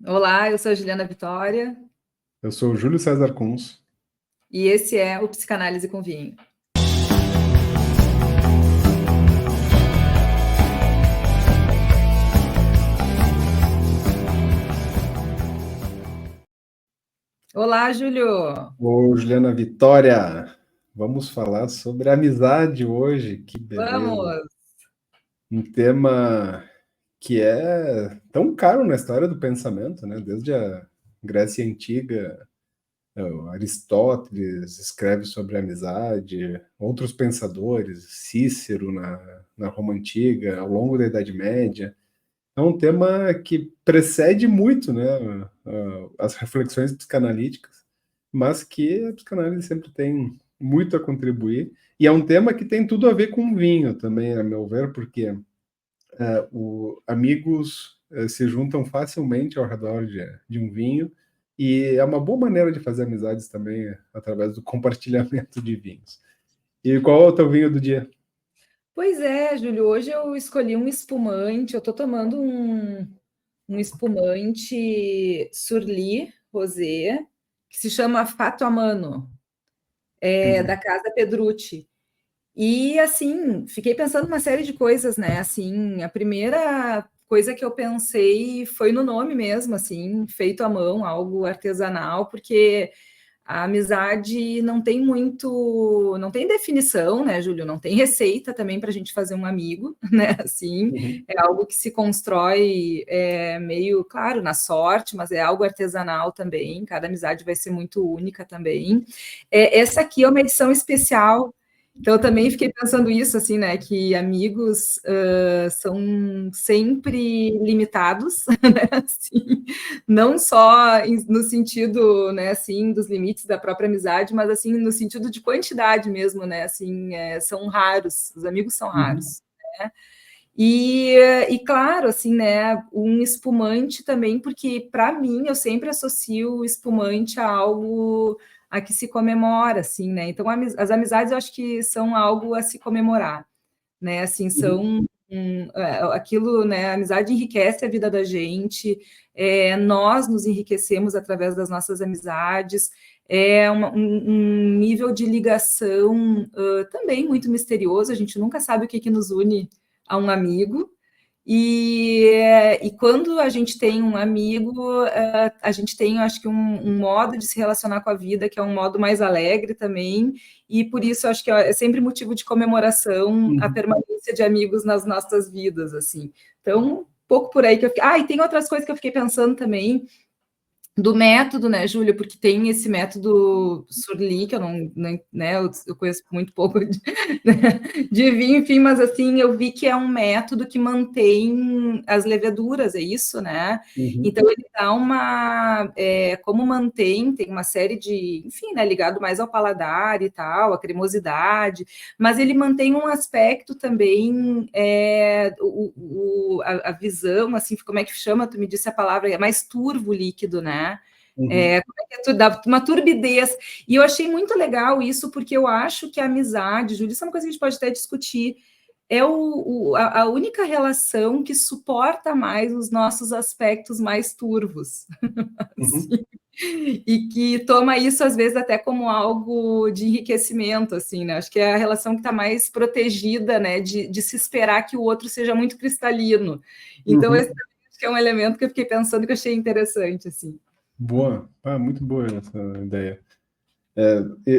Olá, eu sou a Juliana Vitória Eu sou o Júlio César Kunz. e esse é o Psicanálise com Vinho. Olá, Júlio! Ô, Juliana Vitória, vamos falar sobre amizade hoje. Que beleza. Vamos! Um tema que é tão caro na história do pensamento, né? Desde a Grécia Antiga, o Aristóteles escreve sobre amizade, outros pensadores, Cícero na Roma Antiga, ao longo da Idade Média. É um tema que precede muito, né, as reflexões psicanalíticas, mas que a psicanálise sempre tem muito a contribuir. E é um tema que tem tudo a ver com vinho também, a meu ver, porque amigos se juntam facilmente ao redor de um vinho, e é uma boa maneira de fazer amizades também através do compartilhamento de vinhos. E qual é o teu vinho do dia? Pois é, Júlio, hoje eu escolhi um espumante, eu estou tomando um espumante Surly Rosé, que se chama Fato Amano, da Uhum. Casa Pedrucci. E assim, fiquei pensando uma série de coisas, né? Assim, a primeira coisa que eu pensei foi no nome mesmo, assim, feito à mão, algo artesanal, porque a amizade não tem muito, não tem definição, né, Júlio? Não tem receita também para a gente fazer um amigo, né? Assim, Uhum. é algo que se constrói meio, claro, na sorte, mas é algo artesanal também. Cada amizade vai ser muito única também. Essa aqui é uma edição especial. Então, eu também fiquei pensando isso, assim, né? Que amigos são sempre limitados, né? Assim, não só no sentido, né, assim, dos limites da própria amizade, mas assim no sentido de quantidade mesmo, né? Assim, são raros, os amigos são Uhum. raros, né? E, e claro, assim, né, um espumante também, porque para mim eu sempre associo o espumante a algo a que se comemora, assim, né? Então as amizades eu acho que são algo a se comemorar, né? Assim, Uhum. são aquilo, né? A amizade enriquece a vida da gente, nós nos enriquecemos através das nossas amizades, um nível de ligação também muito misterioso, a gente nunca sabe o que nos une a um amigo, e quando a gente tem um amigo, a gente tem, acho que, um modo de se relacionar com a vida que é um modo mais alegre também, e por isso acho que é sempre motivo de comemoração a Uhum. permanência de amigos nas nossas vidas, assim. Então, um pouco por aí que eu fiquei. Ah, e tem outras coisas que eu fiquei pensando também, do método, né, Júlia? Porque tem esse método Surly, que eu né, eu conheço muito pouco de vinho, enfim, mas assim, eu vi que é um método que mantém as leveduras, é isso, né? Uhum. Então ele dá como tem uma série de, enfim, né, ligado mais ao paladar e tal, a cremosidade, mas ele mantém um aspecto também, a visão, assim, como é que chama? Tu me disse a palavra, é mais turvo o líquido, né? Uhum. Como é que dá uma turbidez. E eu achei muito legal isso, porque eu acho que a amizade, Júlio, isso é uma coisa que a gente pode até discutir, é a única relação que suporta mais os nossos aspectos mais turvos. Uhum. Assim, e que toma isso, às vezes, até como algo de enriquecimento, assim, né? Acho que é a relação que está mais protegida, né? De se esperar que o outro seja muito cristalino. Então, esse Uhum. acho que é um elemento que eu fiquei pensando que eu achei interessante, assim. Boa, muito boa essa ideia.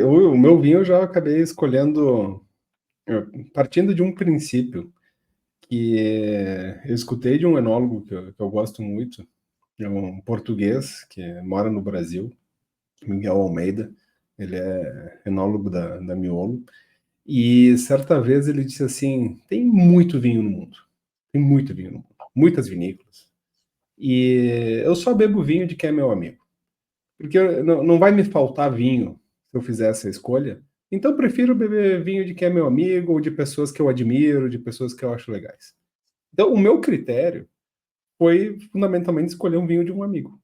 O meu vinho eu já acabei escolhendo partindo de um princípio que eu escutei de um enólogo que eu gosto muito, é um português que mora no Brasil, Miguel Almeida. Ele é enólogo da Miolo, e certa vez ele disse assim: tem muito vinho no mundo, tem muito vinho no mundo, muitas vinícolas, e eu só bebo vinho de quem é meu amigo. Porque não vai me faltar vinho se eu fizer essa escolha. Então, eu prefiro beber vinho de quem é meu amigo, ou de pessoas que eu admiro, de pessoas que eu acho legais. Então, o meu critério foi fundamentalmente escolher um vinho de um amigo.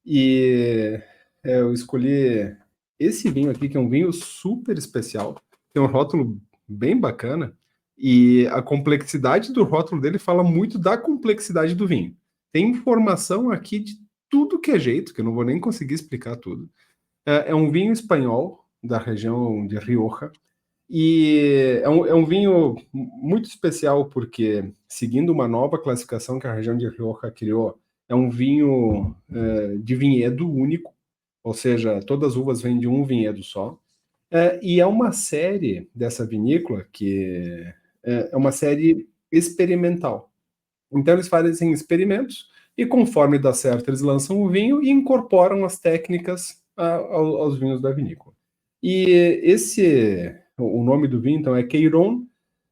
E eu escolhi esse vinho aqui, que é um vinho super especial, tem um rótulo bem bacana, e a complexidade do rótulo dele fala muito da complexidade do vinho. Tem informação aqui tudo que é jeito, que eu não vou nem conseguir explicar tudo. É um vinho espanhol da região de Rioja, e é um vinho muito especial porque, seguindo uma nova classificação que a região de Rioja criou, é um vinho de vinhedo único, ou seja, todas as uvas vêm de um vinhedo só. E é uma série dessa vinícola que é uma série experimental. Então eles fazem experimentos e conforme dá certo eles lançam o vinho e incorporam as técnicas aos vinhos da vinícola. E o nome do vinho então é Queiron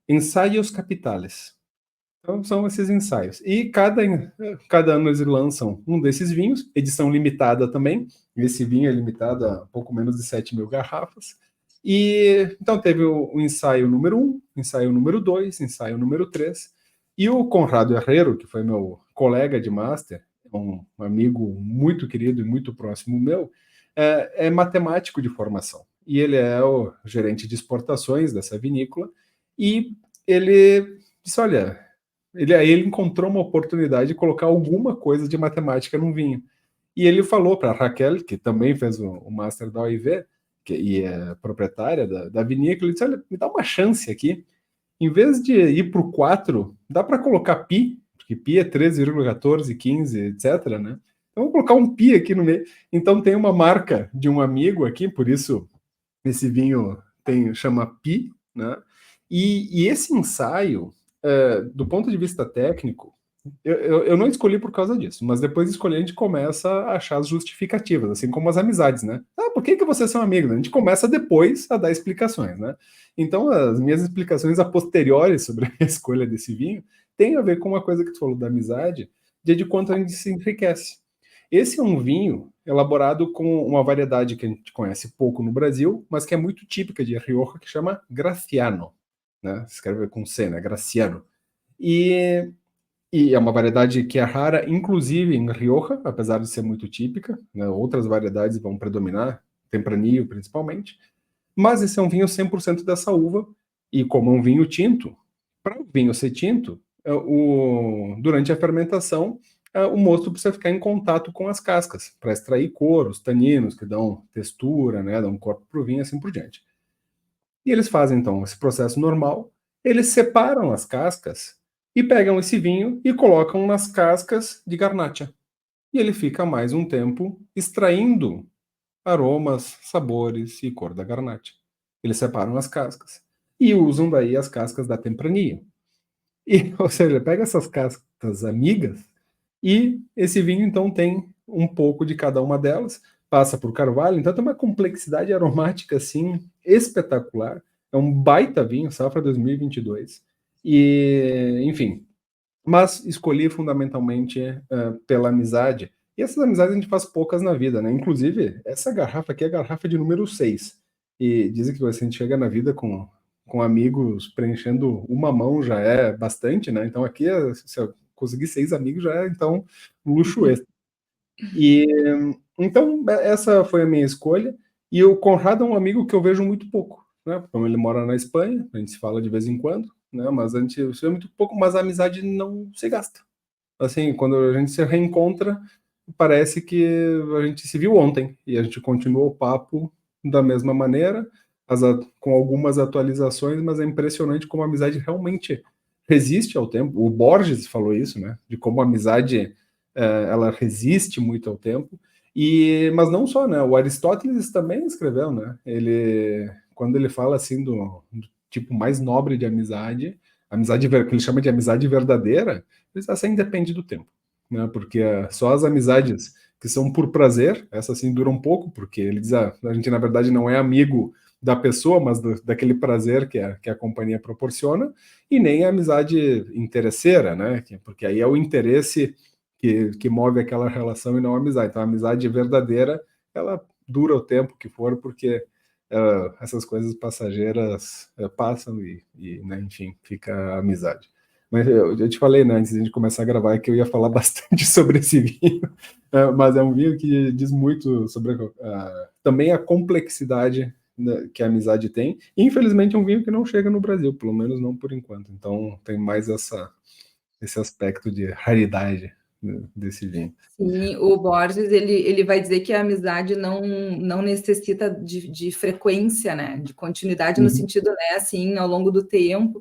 Ensaios Capitales. Então são esses ensaios. E cada ano eles lançam um desses vinhos, edição limitada também. Esse vinho é limitado a pouco menos de 7.000 garrafas. E então teve o ensaio número 1, ensaio número 2, ensaio número 3. E o Conrado Herrero, que foi meu colega de master, um amigo muito querido e muito próximo meu, é matemático de formação. E ele é o gerente de exportações dessa vinícola. E ele disse: olha, ele encontrou uma oportunidade de colocar alguma coisa de matemática num vinho. E ele falou para a Raquel, que também fez o master da OIV, e é proprietária da vinícola, ele disse: olha, me dá uma chance aqui. Em vez de ir para o 4, dá para colocar pi, porque pi é 13,14, 15, etc, né? Então, vou colocar um pi aqui no meio. Então, tem uma marca de um amigo aqui, por isso esse vinho chama pi, né? E esse ensaio, do ponto de vista técnico, eu não escolhi por causa disso, mas depois de escolher a gente começa a achar as justificativas, assim como as amizades, né? Ah, por que vocês são amigos? A gente começa depois a dar explicações, né? Então, as minhas explicações a posteriori sobre a escolha desse vinho tem a ver com uma coisa que tu falou da amizade, de quanto a gente se enriquece. Esse é um vinho elaborado com uma variedade que a gente conhece pouco no Brasil, mas que é muito típica de Rioja, que chama Graciano, né? Se escreve com C, né? Graciano. E é uma variedade que é rara, inclusive em Rioja, apesar de ser muito típica, né? Outras variedades vão predominar, Tempranillo principalmente, mas esse é um vinho 100% dessa uva, e como é um vinho tinto, para o vinho ser tinto, durante a fermentação, o mosto precisa ficar em contato com as cascas, para extrair cor, os taninos, que dão textura, né? Dão corpo para o vinho e assim por diante. E eles fazem, então, esse processo normal, eles separam as cascas e pegam esse vinho e colocam nas cascas de garnacha. E ele fica mais um tempo extraindo aromas, sabores e cor da garnacha. Eles separam as cascas e usam daí as cascas da Tempranillo. E, ou seja, pega essas cascas amigas e esse vinho então tem um pouco de cada uma delas, passa por carvalho, então tem uma complexidade aromática assim espetacular. É um baita vinho, safra 2022. E, enfim, mas escolhi fundamentalmente pela amizade. E essas amizades a gente faz poucas na vida, né? Inclusive, essa garrafa aqui é a garrafa de número 6. E dizem que assim, a gente chega na vida com amigos preenchendo uma mão já é bastante, né? Então aqui, se eu conseguir 6 amigos, já é então um luxo extra. E então essa foi a minha escolha. E o Conrado é um amigo que eu vejo muito pouco, né? Como ele mora na Espanha, a gente se fala de vez em quando, né? Mas a gente se vê muito pouco, mas a amizade não se gasta. Assim, quando a gente se reencontra, parece que a gente se viu ontem e a gente continuou o papo da mesma maneira, com algumas atualizações, mas é impressionante como a amizade realmente resiste ao tempo. O Borges falou isso, né? De como a amizade ela resiste muito ao tempo. Mas não só, né? O Aristóteles também escreveu, né? Quando ele fala assim do tipo mais nobre de amizade, que ele chama de amizade verdadeira, essa independe do tempo, né? Porque só as amizades que são por prazer, essas sim duram pouco, porque ele diz, a gente na verdade não é amigo da pessoa, mas daquele prazer que a companhia proporciona, e nem a amizade interesseira, né? Porque aí é o interesse que move aquela relação e não a amizade. Então a amizade verdadeira, ela dura o tempo que for, porque essas coisas passageiras passam né, enfim, fica a amizade. Mas eu te falei, né, antes de a gente começar a gravar, que eu ia falar bastante sobre esse vinho, mas é um vinho que diz muito sobre também a complexidade, né, que a amizade tem. E, infelizmente, é um vinho que não chega no Brasil, pelo menos não por enquanto. Então, tem mais esse aspecto de raridade. desse vinho. Sim, o Borges, ele vai dizer que a amizade não necessita de frequência, né? De continuidade no sentido, né, assim, ao longo do tempo.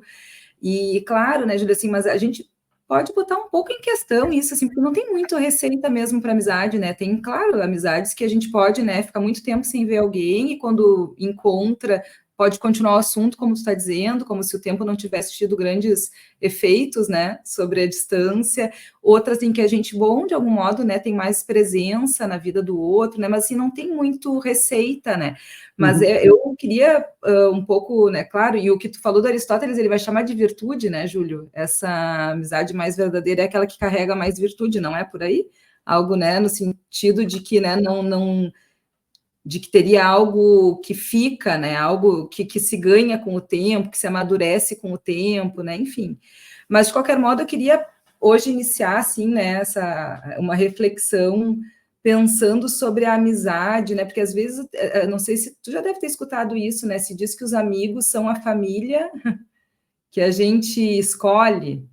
E claro, né, Júlia, assim, mas a gente pode botar um pouco em questão isso, assim, porque não tem muito receita mesmo para amizade, né? Tem, claro, amizades que a gente pode, né, ficar muito tempo sem ver alguém e quando encontra, pode continuar o assunto, como tu está dizendo, como se o tempo não tivesse tido grandes efeitos, né, sobre a distância. Outras em que a gente, bom, de algum modo, né, tem mais presença na vida do outro, né, mas assim, não tem muito receita, né? Mas eu queria um pouco, né, claro, e o que tu falou do Aristóteles, ele vai chamar de virtude, né, Júlio? Essa amizade mais verdadeira é aquela que carrega mais virtude, não é por aí? Algo, né, no sentido de que, né, de que teria algo que fica, né, algo que se ganha com o tempo, que se amadurece com o tempo, né, enfim. Mas, de qualquer modo, eu queria hoje iniciar, assim, né, uma reflexão pensando sobre a amizade, né, porque às vezes, não sei se tu já deve ter escutado isso, né, se diz que os amigos são a família que a gente escolhe.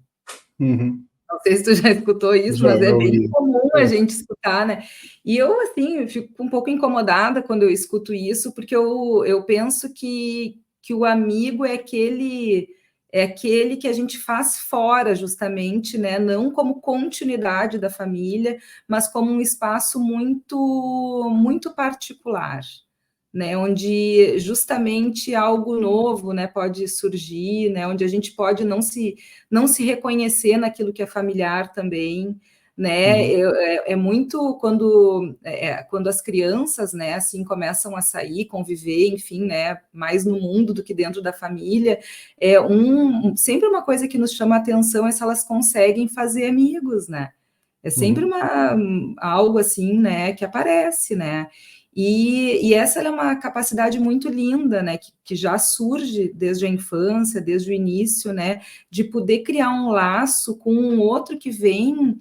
Não sei se tu já escutou isso, mas é Já bem ouvi. comum a gente escutar, né? E eu, assim, fico um pouco incomodada quando eu escuto isso, porque eu penso que o amigo é aquele que a gente faz fora, justamente, né? Não como continuidade da família, mas como um espaço muito particular, né, onde justamente algo novo, né, pode surgir, né, onde a gente pode não se reconhecer naquilo que é familiar também, né, é muito quando as crianças, né, assim, começam a sair, conviver, enfim, né, mais no mundo do que dentro da família, sempre uma coisa que nos chama a atenção é se elas conseguem fazer amigos, né, é sempre algo assim, né, que aparece, né, e essa é uma capacidade muito linda, né, que já surge desde a infância, desde o início, né, de poder criar um laço com um outro que vem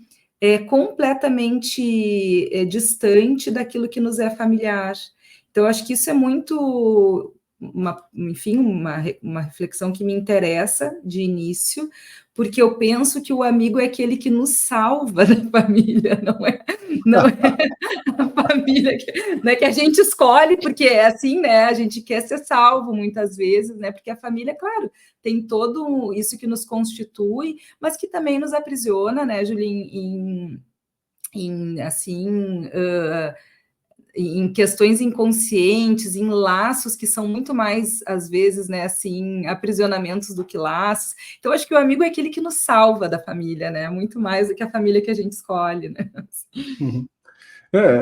completamente distante daquilo que nos é familiar. Então, acho que isso é muito, enfim, uma reflexão que me interessa de início, porque eu penso que o amigo é aquele que nos salva da família, não é a família né, que a gente escolhe, porque é assim, né? A gente quer ser salvo muitas vezes, né? Porque a família, claro, tem todo isso que nos constitui, mas que também nos aprisiona, né, Julinho, assim, em questões inconscientes, em laços que são muito mais, às vezes, né, assim, aprisionamentos do que laços. Então, acho que o amigo é aquele que nos salva da família, né? Muito mais do que a família que a gente escolhe, né?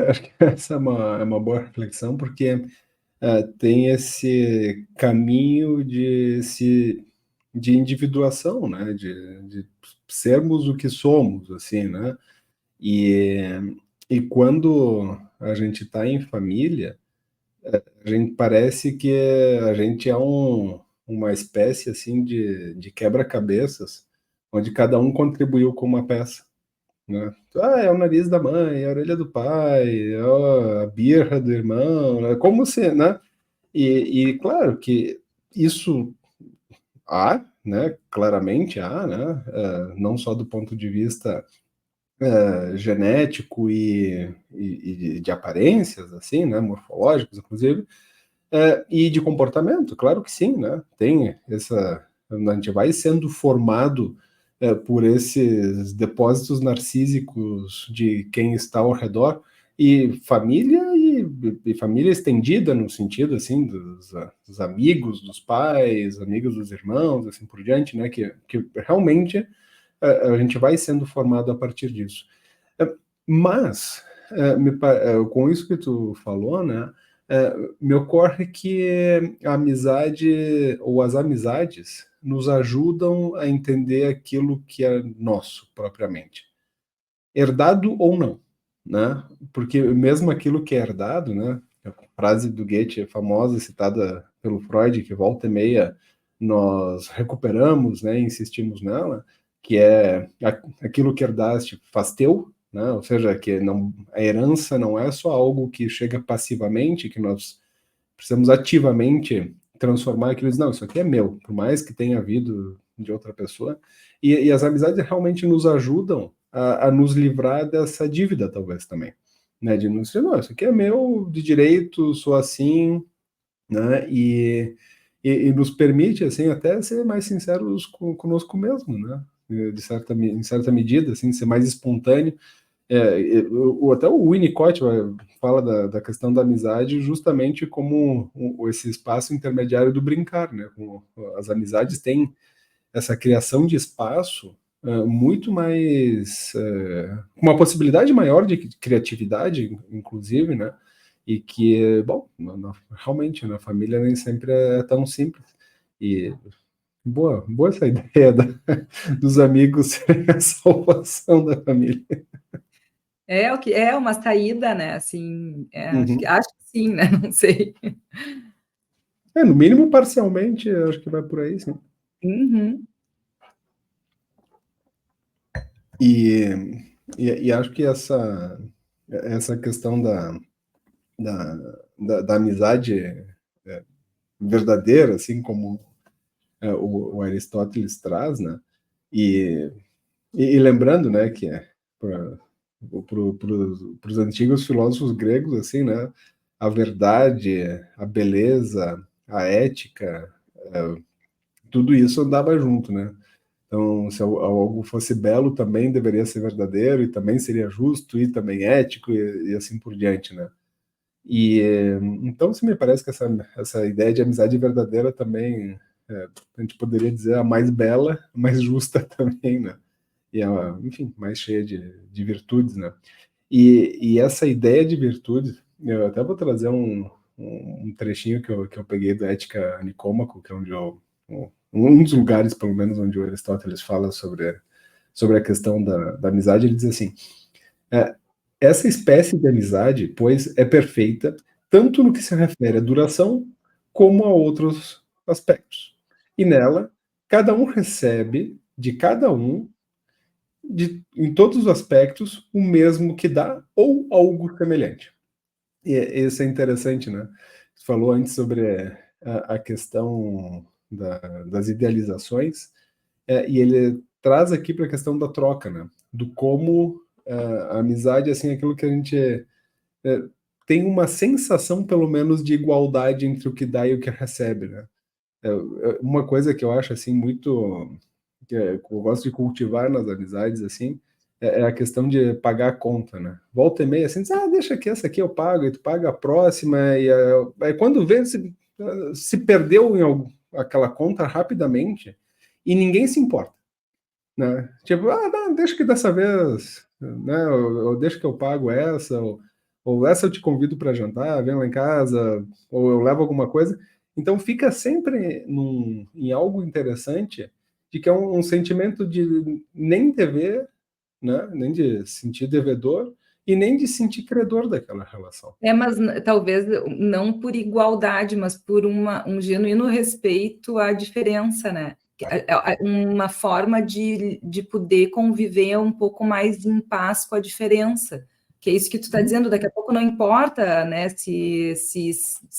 Acho que essa é uma boa reflexão, porque tem esse caminho de individuação, né? De sermos o que somos, assim, né? E quando a gente está em família, a gente parece que a gente é uma espécie assim de quebra-cabeças, onde cada um contribuiu com uma peça, né? É o nariz da mãe, é a orelha do pai, é a birra do irmão, né? Como se, né? E claro que isso há, né? Claramente há, né? Não só do ponto de vista genético e de aparências, assim, né? Morfológicos, inclusive, e de comportamento, claro que sim, né? Tem essa. A gente vai sendo formado por esses depósitos narcísicos de quem está ao redor, e família e família estendida no sentido assim dos amigos dos pais, amigos dos irmãos, assim por diante, né? Que realmente a gente vai sendo formado a partir disso. Mas, com isso que tu falou, né, me ocorre que a amizade ou as amizades nos ajudam a entender aquilo que é nosso propriamente, herdado ou não, né? Porque mesmo aquilo que é herdado, né, a frase do Goethe famosa citada pelo Freud, que volta e meia nós recuperamos, né, insistimos nela, que é aquilo que herdaste faz teu, né? Ou seja, que não, a herança não é só algo que chega passivamente, que nós precisamos ativamente transformar aquilo, não, isso aqui é meu, por mais que tenha havido de outra pessoa, e as amizades realmente nos ajudam a nos livrar dessa dívida, talvez, também, né, de não ser, não, isso aqui é meu, de direito, sou assim, né, e nos permite, assim, até ser mais sinceros conosco mesmo, né, em certa medida, assim, ser mais espontâneo. Até o Winnicott fala da questão da amizade justamente como esse espaço intermediário do brincar, né? As amizades têm essa criação de espaço muito mais, uma possibilidade maior de criatividade, inclusive, né? E que, bom, realmente na família nem sempre é tão simples. E boa essa ideia dos amigos serem a salvação da família. É o que é uma saída, né? Assim, Uhum. acho que sim, né? Não sei. No mínimo parcialmente, acho que vai por aí, sim. Uhum. E acho que essa questão da amizade verdadeira, assim como o Aristóteles traz, né? E, e lembrando, né, que para os antigos filósofos gregos, assim, né, a verdade, a beleza, a ética, tudo isso andava junto, né? Então, se algo fosse belo, também deveria ser verdadeiro, e também seria justo, e também ético, e assim por diante, né? E então, se me parece que essa ideia de amizade verdadeira também, a gente poderia dizer a mais bela, a mais justa também, né? E enfim, mais cheia de virtudes, né? E essa ideia de virtude, eu até vou trazer um trechinho que eu peguei do Ética Nicômaco, que é onde um dos lugares, pelo menos, onde o Aristóteles fala sobre a questão da amizade. Ele diz assim: é, essa espécie de amizade, pois, é perfeita tanto no que se refere à duração como a outros aspectos. E nela, cada um recebe de cada um, em todos os aspectos, o mesmo que dá ou algo semelhante. E isso é interessante, né? Você falou antes sobre a questão das idealizações, e ele traz aqui para a questão da troca, né? Do como a amizade, assim, é aquilo que a gente tem uma sensação, pelo menos, de igualdade entre o que dá e o que recebe, né? Uma coisa que eu acho, assim, muito... que eu gosto de cultivar nas amizades, assim, é a questão de pagar a conta, né? Volta e meia, assim, diz, deixa que essa aqui eu pago, e tu paga a próxima, e aí quando vê, se perdeu aquela conta rapidamente, e ninguém se importa, né? Tipo, não, deixa que dessa vez, né? Ou deixa que eu pago essa, ou essa eu te convido para jantar, vem lá em casa, ou eu levo alguma coisa. Então fica sempre em algo interessante, de que é um sentimento de nem dever, né? Nem de sentir devedor e nem de sentir credor daquela relação. Mas talvez não por igualdade, mas por um genuíno respeito à diferença, né? Uma forma de poder conviver um pouco mais em paz com a diferença, que é isso que tu está dizendo. Daqui a pouco não importa, né, se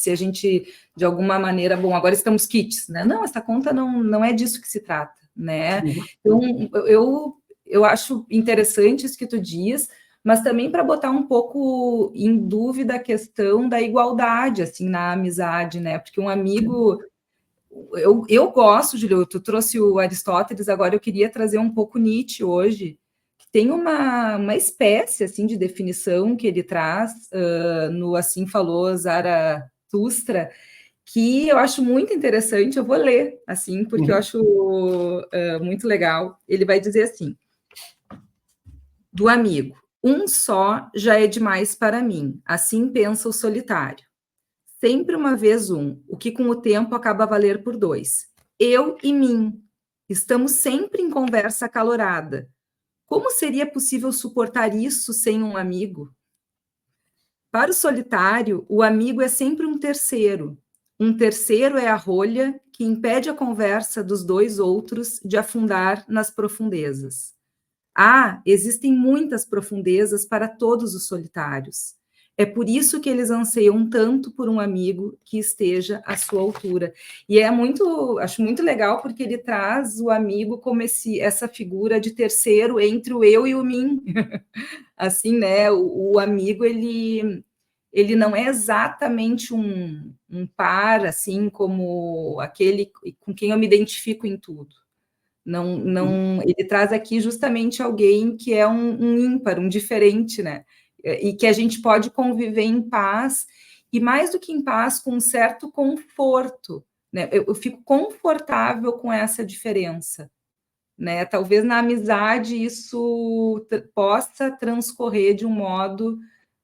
a gente, de alguma maneira, bom, agora estamos quites, né? Não, essa conta não é disso que se trata, né? Então, eu acho interessante isso que tu diz, mas também para botar um pouco em dúvida a questão da igualdade, assim, na amizade, né? Porque um amigo... Eu gosto, Júlio, tu trouxe o Aristóteles, agora eu queria trazer um pouco Nietzsche hoje, que tem uma espécie, assim, de definição que ele traz no Assim Falou Zaratustra, que eu acho muito interessante, eu vou ler, assim, porque eu acho muito legal. Ele vai dizer assim, do amigo: um só já é demais para mim, assim pensa o solitário. Sempre uma vez o que com o tempo acaba a valer por dois. Eu e mim. Estamos sempre em conversa acalorada. Como seria possível suportar isso sem um amigo? Para o solitário, o amigo é sempre um terceiro. Um terceiro é a rolha que impede a conversa dos dois outros de afundar nas profundezas. Existem muitas profundezas para todos os solitários. É por isso que eles anseiam tanto por um amigo que esteja à sua altura. E acho muito legal, porque ele traz o amigo como essa figura de terceiro entre o eu e o mim. Assim, né? O amigo, ele não é exatamente um par, assim, como aquele com quem eu me identifico em tudo. Não, ele traz aqui justamente alguém que é um ímpar, um diferente, né? E que a gente pode conviver em paz, e mais do que em paz, com um certo conforto, né? Eu fico confortável com essa diferença, né? Talvez na amizade isso possa transcorrer de um modo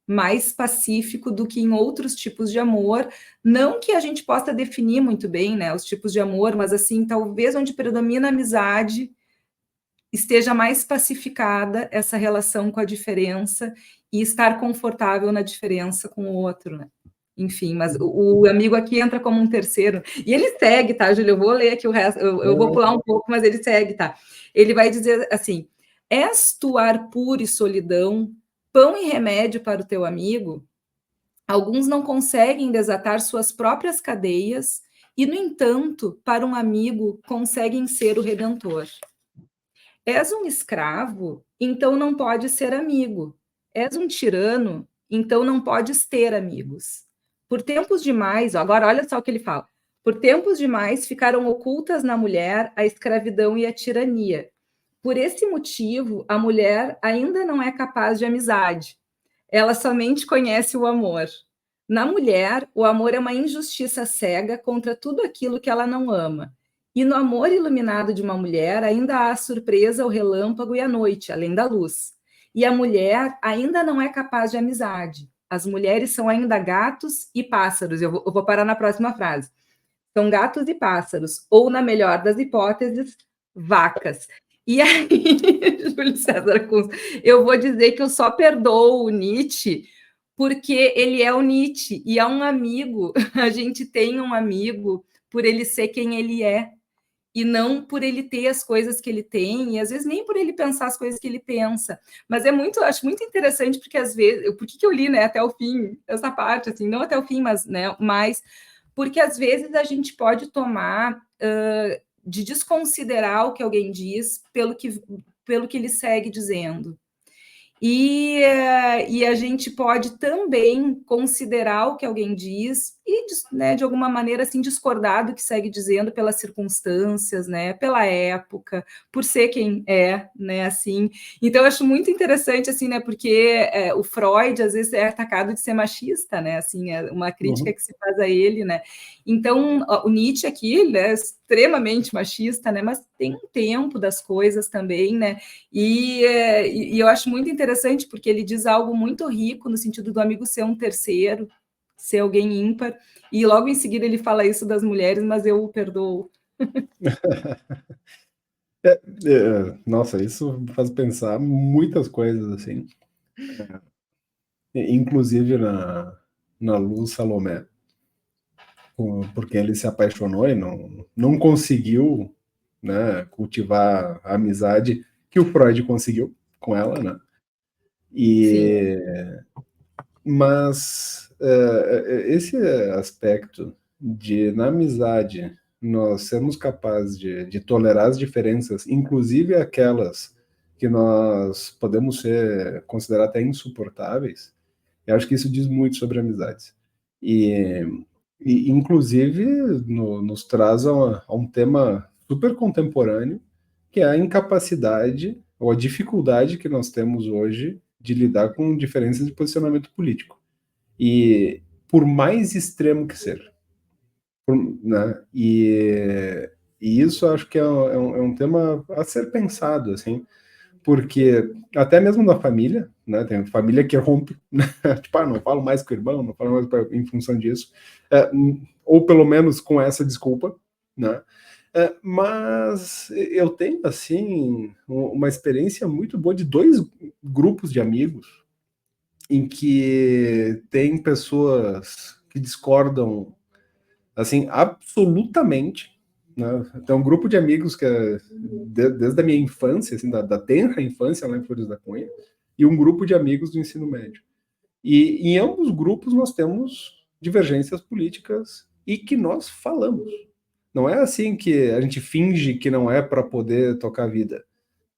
mais pacífico do que em outros tipos de amor. Não que a gente possa definir muito bem, né, os tipos de amor, mas assim, talvez onde predomina a amizade esteja mais pacificada essa relação com a diferença e estar confortável na diferença com o outro, né? Enfim, mas o amigo aqui entra como um terceiro. E ele segue, tá, Júlio? Eu vou ler aqui o resto, eu vou pular um pouco, mas ele segue, tá? Ele vai dizer assim: és tu ar puro e solidão, pão e remédio para o teu amigo? Alguns não conseguem desatar suas próprias cadeias e, no entanto, para um amigo conseguem ser o redentor. És um escravo, então não podes ser amigo. És um tirano, então não podes ter amigos. Por tempos demais, agora olha só o que ele fala. Por tempos demais ficaram ocultas na mulher a escravidão e a tirania. Por esse motivo, a mulher ainda não é capaz de amizade. Ela somente conhece o amor. Na mulher, o amor é uma injustiça cega contra tudo aquilo que ela não ama. E no amor iluminado de uma mulher, ainda há a surpresa, o relâmpago e a noite, além da luz. E a mulher ainda não é capaz de amizade. As mulheres são ainda gatos e pássaros. Eu vou parar na próxima frase. São gatos e pássaros, ou, na melhor das hipóteses, vacas. E aí, Júlio César Kunz, eu vou dizer que eu só perdoo o Nietzsche porque ele é o Nietzsche e é um amigo. A gente tem um amigo por ele ser quem ele é e não por ele ter as coisas que ele tem, e às vezes nem por ele pensar as coisas que ele pensa. Mas acho muito interessante, porque às vezes, por que eu li, né, até o fim, essa parte, assim, não até o fim, mas, né, mais, porque às vezes a gente pode tomar de desconsiderar o que alguém diz pelo que ele segue dizendo. E a gente pode também considerar o que alguém diz e, né, de alguma maneira, assim, discordar do que segue dizendo pelas circunstâncias, né, pela época, por ser quem é, né, assim. Então, eu acho muito interessante, assim, né, porque o Freud, às vezes, é atacado de ser machista, né, assim, é uma crítica que se faz a ele, né. Então, o Nietzsche aqui, ele é extremamente machista, né, mas tem um tempo das coisas também, né, e eu acho muito interessante, porque ele diz algo muito rico no sentido do amigo ser um terceiro, ser alguém ímpar, e logo em seguida ele fala isso das mulheres, mas eu o perdoo. Nossa, isso faz pensar muitas coisas, assim. Inclusive na Luz Salomé, porque ele se apaixonou e não conseguiu, né, cultivar a amizade que o Freud conseguiu com ela, né? Mas esse aspecto de, na amizade, nós sermos capazes de tolerar as diferenças, inclusive aquelas que nós podemos considerar até insuportáveis, eu acho que isso diz muito sobre amizades. E inclusive, nos traz a um tema super contemporâneo, que é a incapacidade ou a dificuldade que nós temos hoje de lidar com diferenças de posicionamento político. E por mais extremo que seja. Né? E isso acho que é um tema a ser pensado, assim, porque até mesmo na família, né, tem família que rompe, né, tipo, não falo mais com o irmão, não falo mais em função disso, ou pelo menos com essa desculpa, né, mas eu tenho, assim, uma experiência muito boa de dois grupos de amigos em que tem pessoas que discordam, assim, absolutamente, né? Tem um grupo de amigos que é desde a minha infância, assim, da tenra infância lá em Flores da Cunha, e um grupo de amigos do ensino médio. E em ambos grupos nós temos divergências políticas e que nós falamos. Não é assim que a gente finge que não é para poder tocar a vida.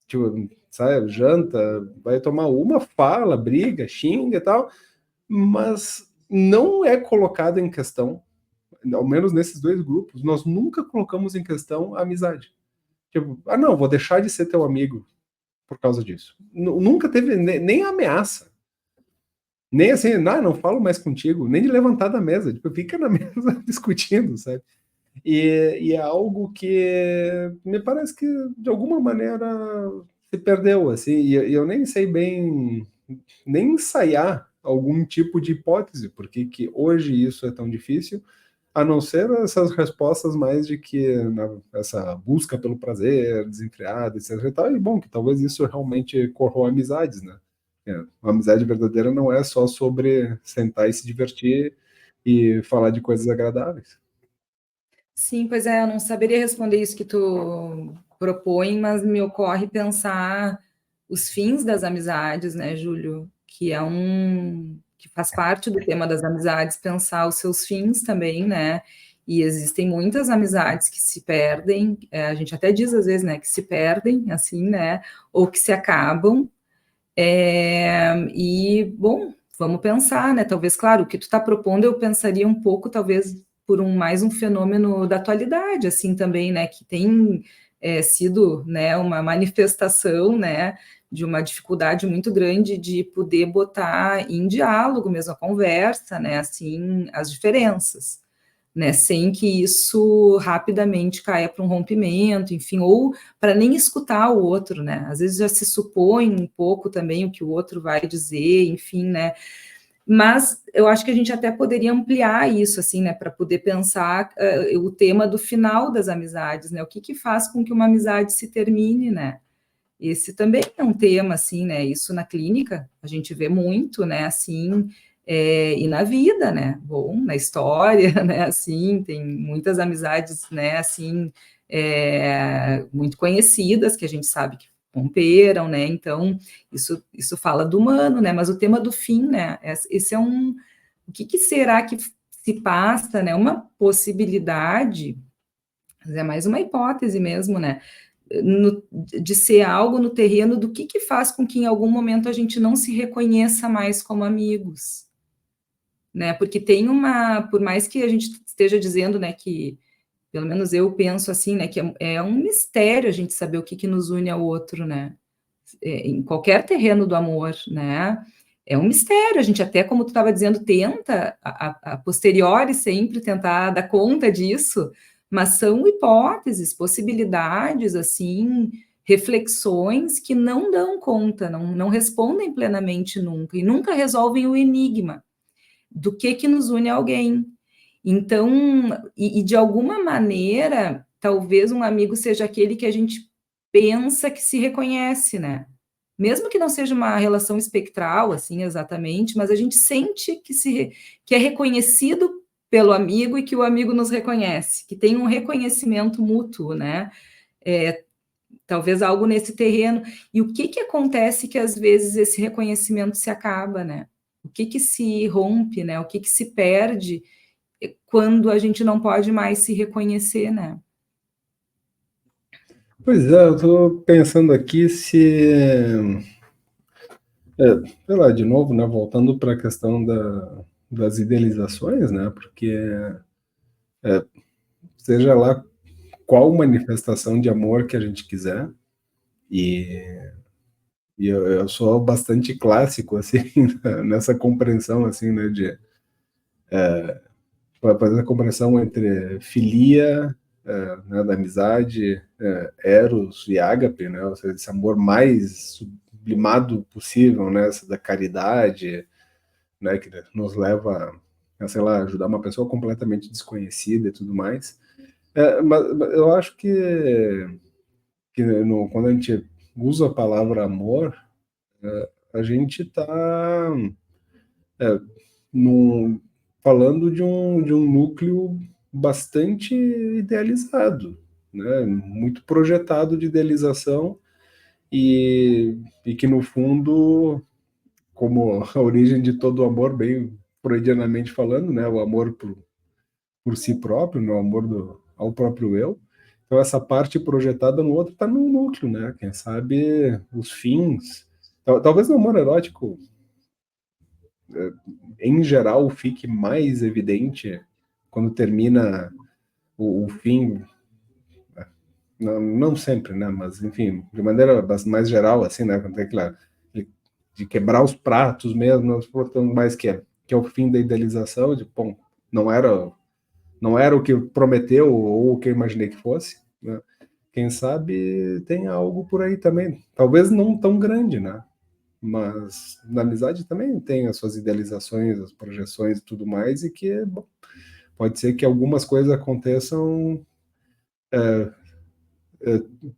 Tipo, sabe, janta, vai tomar uma, fala, briga, xinga e tal, mas não é colocado em questão, ao menos nesses dois grupos, nós nunca colocamos em questão a amizade. Tipo, não, vou deixar de ser teu amigo por causa disso. Nunca teve nem ameaça. Nem assim, não falo mais contigo, nem de levantar da mesa, tipo, fica na mesa discutindo, sabe? E é algo que me parece que de alguma maneira se perdeu, assim, e eu nem sei bem nem ensaiar algum tipo de hipótese, porque que hoje isso é tão difícil, a não ser essas respostas mais de que essa busca pelo prazer desenfreada, etc. E tal, e bom, que talvez isso realmente corroa amizades, né? Uma amizade verdadeira não é só sobre sentar e se divertir e falar de coisas agradáveis. Sim, pois é, eu não saberia responder isso que tu propõe, mas me ocorre pensar os fins das amizades, né, Júlio? Que faz parte do tema das amizades, pensar os seus fins também, né? E existem muitas amizades que se perdem, a gente até diz às vezes, né, que se perdem, assim, né? Ou que se acabam. E, bom, vamos pensar, né? Talvez, claro, o que tu está propondo, eu pensaria um pouco, talvez, por mais um fenômeno da atualidade, assim, também, né? Que tem sido, né, uma manifestação, né, de uma dificuldade muito grande de poder botar em diálogo mesmo a conversa, né? Assim, as diferenças, né, sem que isso rapidamente caia para um rompimento, enfim, ou para nem escutar o outro, né? Às vezes já se supõe um pouco também o que o outro vai dizer, enfim, né? Mas eu acho que a gente até poderia ampliar isso, assim, né, para poder pensar o tema do final das amizades, né? O que faz com que uma amizade se termine, né? Esse também é um tema, assim, né? Isso na clínica a gente vê muito, né? Assim, e na vida, né? Bom, na história, né? Assim, tem muitas amizades, né? Assim, muito conhecidas que a gente sabe que romperam, né? Então, isso fala do humano, né? Mas o tema do fim, né? Esse é um. O que será que se passa, né? Uma possibilidade, mas é mais uma hipótese mesmo, né? De ser algo no terreno do que faz com que em algum momento a gente não se reconheça mais como amigos, né? Porque tem por mais que a gente esteja dizendo, né, que pelo menos eu penso assim, né, que é um mistério a gente saber o que nos une ao outro, né? Em qualquer terreno do amor, né? É um mistério, a gente até, como tu estava dizendo, tenta, a posteriori sempre tentar dar conta disso, mas são hipóteses, possibilidades, assim, reflexões que não dão conta, não respondem plenamente nunca, e nunca resolvem o enigma do que nos une a alguém. Então, e de alguma maneira, talvez um amigo seja aquele que a gente pensa que se reconhece, né? Mesmo que não seja uma relação espectral, assim, exatamente, mas a gente sente que é reconhecido pelo amigo e que o amigo nos reconhece, que tem um reconhecimento mútuo, né? Talvez algo nesse terreno. E o que acontece que às vezes esse reconhecimento se acaba, né? O que se rompe, né? O que se perde quando a gente não pode mais se reconhecer, né? Pois é, eu estou pensando aqui se, sei lá, de novo, né, voltando para a questão das idealizações, né, porque seja lá qual manifestação de amor que a gente quiser, e, eu sou bastante clássico, assim, nessa compreensão, assim, né, de fazer a compreensão entre filia, né, da amizade, eros e ágape, né, ou seja, esse amor mais sublimado possível, né, essa da caridade, né, que nos leva a, sei lá, ajudar uma pessoa completamente desconhecida e tudo mais. Mas eu acho que quando a gente usa a palavra amor, a gente está falando de um núcleo bastante idealizado, né, muito projetado de idealização e que, no fundo, como a origem de todo o amor, bem freudianamente falando, né? O amor por si próprio, né? O amor ao próprio eu. Então, essa parte projetada no outro está no núcleo, né? Quem sabe os fins. Talvez no amor erótico, em geral, fique mais evidente quando termina o fim. Não sempre, né? Mas, enfim, de maneira mais geral, assim, né? Quando tem aquela de quebrar os pratos mesmo, não suportando mais que é o fim da idealização, de, bom, não era o que prometeu ou o que eu imaginei que fosse, né? Quem sabe tem algo por aí também, talvez não tão grande, né? Mas na amizade também tem as suas idealizações, as projeções e tudo mais, e que, bom, pode ser que algumas coisas aconteçam,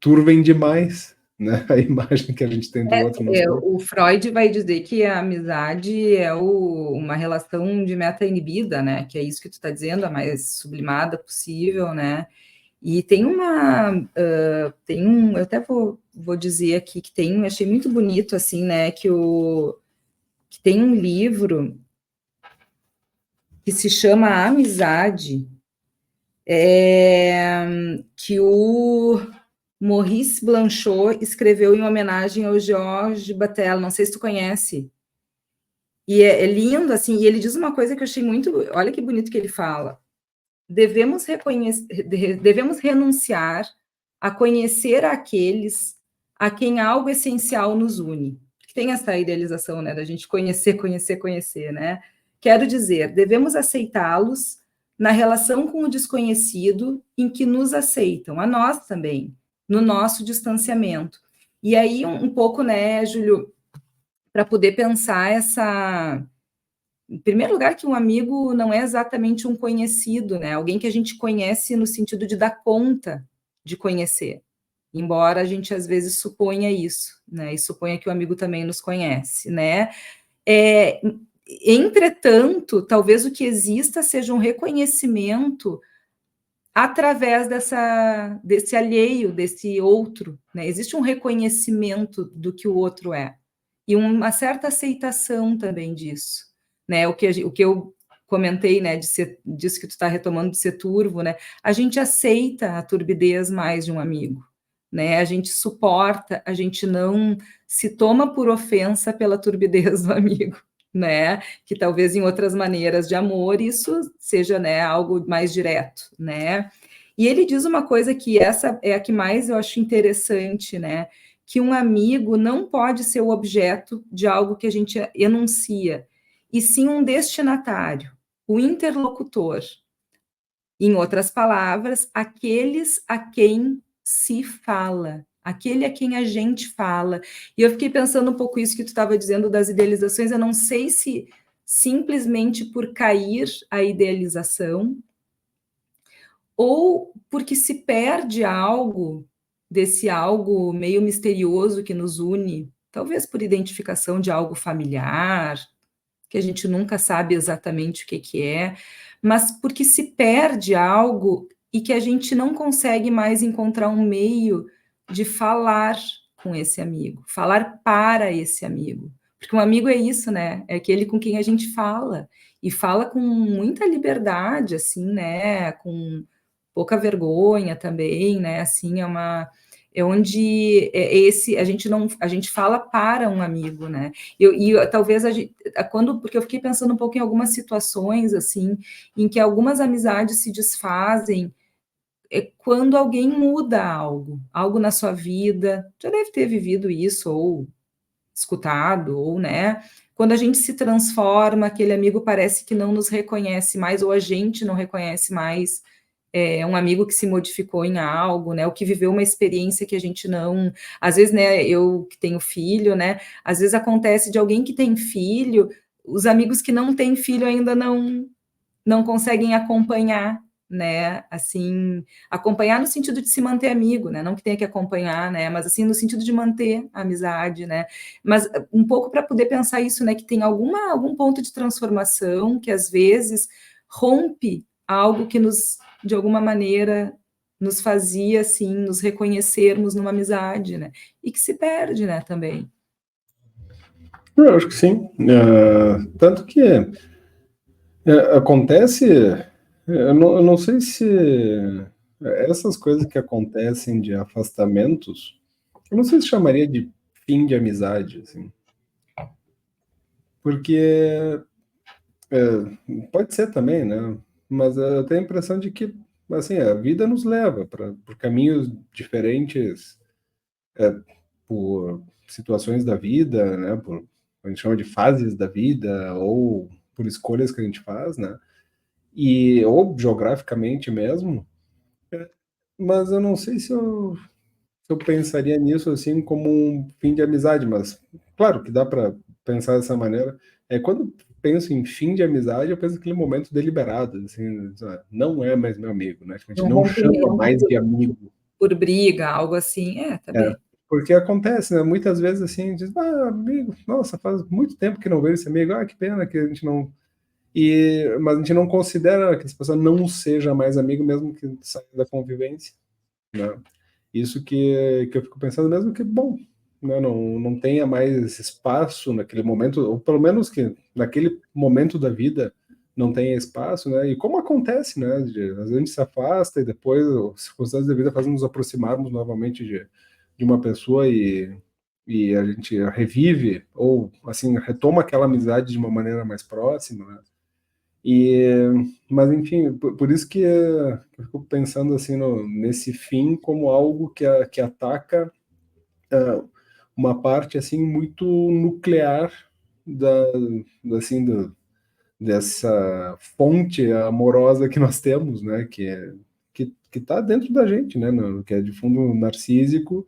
turvem demais, né? A imagem que a gente tem do outro. Não sei. O Freud vai dizer que a amizade é uma relação de meta inibida, né? Que é isso que tu está dizendo, a mais sublimada possível, né? E tem eu até vou dizer aqui que achei muito bonito, assim, né? Que tem um livro que se chama Amizade, que o Maurice Blanchot escreveu em homenagem ao Georges Bataille, não sei se tu conhece. E é lindo, assim, e ele diz uma coisa que eu achei muito... Olha que bonito que ele fala. Devemos renunciar a conhecer aqueles a quem algo essencial nos une. Que tem essa idealização, né, da gente conhecer, né? Quero dizer, devemos aceitá-los na relação com o desconhecido em que nos aceitam, a nós também, no nosso distanciamento. E aí, um pouco, né, Júlio, para poder pensar em primeiro lugar, que um amigo não é exatamente um conhecido, né? Alguém que a gente conhece no sentido de dar conta de conhecer, embora a gente às vezes suponha isso, né? E suponha que o amigo também nos conhece, né? Entretanto, talvez o que exista seja um reconhecimento através desse alheio, desse outro, né? Existe um reconhecimento do que o outro é e uma certa aceitação também disso, né? O que eu comentei, né, disso que tu está retomando de ser turvo, né? A gente aceita a turbidez mais de um amigo, né? A gente suporta, a gente não se toma por ofensa pela turbidez do amigo, né? Que talvez em outras maneiras de amor isso seja, né, algo mais direto, né? E ele diz uma coisa que essa é a que mais eu acho interessante, né? Que um amigo não pode ser o objeto de algo que a gente enuncia, e sim um destinatário, o interlocutor. Em outras palavras, aqueles a quem se fala, aquele a quem a gente fala. E eu fiquei pensando um pouco isso que tu estava dizendo das idealizações, eu não sei se simplesmente por cair a idealização, ou porque se perde algo desse algo meio misterioso que nos une, talvez por identificação de algo familiar, que a gente nunca sabe exatamente o que é, mas porque se perde algo e que a gente não consegue mais encontrar um meio de falar com esse amigo, falar para esse amigo. Porque um amigo é isso, né? É aquele com quem a gente fala, e fala com muita liberdade, assim, né? Com pouca vergonha também, né? Assim, é onde a gente fala para um amigo, né? Talvez porque eu fiquei pensando um pouco em algumas situações assim, em que algumas amizades se desfazem quando alguém muda algo na sua vida. Já deve ter vivido isso ou escutado, ou, né? Quando a gente se transforma, aquele amigo parece que não nos reconhece mais, ou a gente não reconhece mais um amigo que se modificou em algo, né? O que viveu uma experiência que a gente não... Às vezes, né, eu que tenho filho, né? Às vezes acontece de alguém que tem filho, os amigos que não têm filho ainda não conseguem acompanhar, né? Assim, acompanhar no sentido de se manter amigo, né? Não que tenha que acompanhar, né? Mas assim, no sentido de manter a amizade, né? Mas um pouco para poder pensar isso, né? Que tem algum ponto de transformação que às vezes rompe algo que de alguma maneira nos fazia assim, nos reconhecermos numa amizade, né? E que se perde, né, também. Eu acho que sim. Tanto que acontece, eu não sei se essas coisas que acontecem de afastamentos, eu não sei se chamaria de fim de amizade, assim, porque pode ser também, né? Mas eu tenho a impressão de que, assim, a vida nos leva por caminhos diferentes, por situações da vida, né? Por a gente chama de fases da vida ou por escolhas que a gente faz, né? E ou geograficamente mesmo. Mas eu não sei se eu pensaria nisso assim como um fim de amizade, mas claro que dá para pensar dessa maneira. Quando penso em fim de amizade, eu penso naquele momento deliberado, assim, não é mais meu amigo, né? A gente Um não chama rompimento mais de amigo. por briga, algo assim. É, Também. porque acontece, né? Muitas vezes assim, diz, amigo, nossa, faz muito tempo que não vejo esse amigo, que pena que a gente não. Mas a gente não considera que essa pessoa não seja mais amigo, mesmo que saia da convivência, né? Isso que eu fico pensando mesmo que, bom, né, não tenha mais espaço naquele momento, ou pelo menos que naquele momento da vida não tenha espaço, né? E como acontece, né? Às vezes a gente se afasta e depois as circunstâncias da vida fazem nos aproximarmos novamente de uma pessoa e a gente revive ou assim retoma aquela amizade de uma maneira mais próxima, né? E, mas enfim, por isso que eu fico pensando assim nesse fim como algo que ataca uma parte assim muito nuclear da assim dessa fonte amorosa que nós temos, né? Que está dentro da gente, né? Que é de fundo narcísico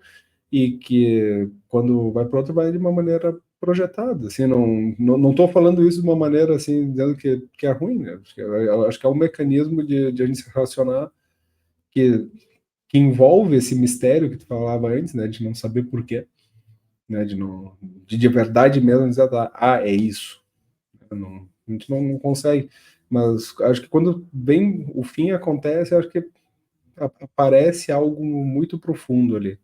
e que quando vai para outro vai de uma maneira projetada, assim, não estou falando isso de uma maneira assim, dizendo que é ruim, né? Eu acho que é um mecanismo de a gente se relacionar que, que envolve esse mistério que tu falava antes, né? De não saber por quê, né? De verdade mesmo dizer, é isso. A gente não consegue, mas acho que quando vem o fim acontece, acho que aparece algo muito profundo ali.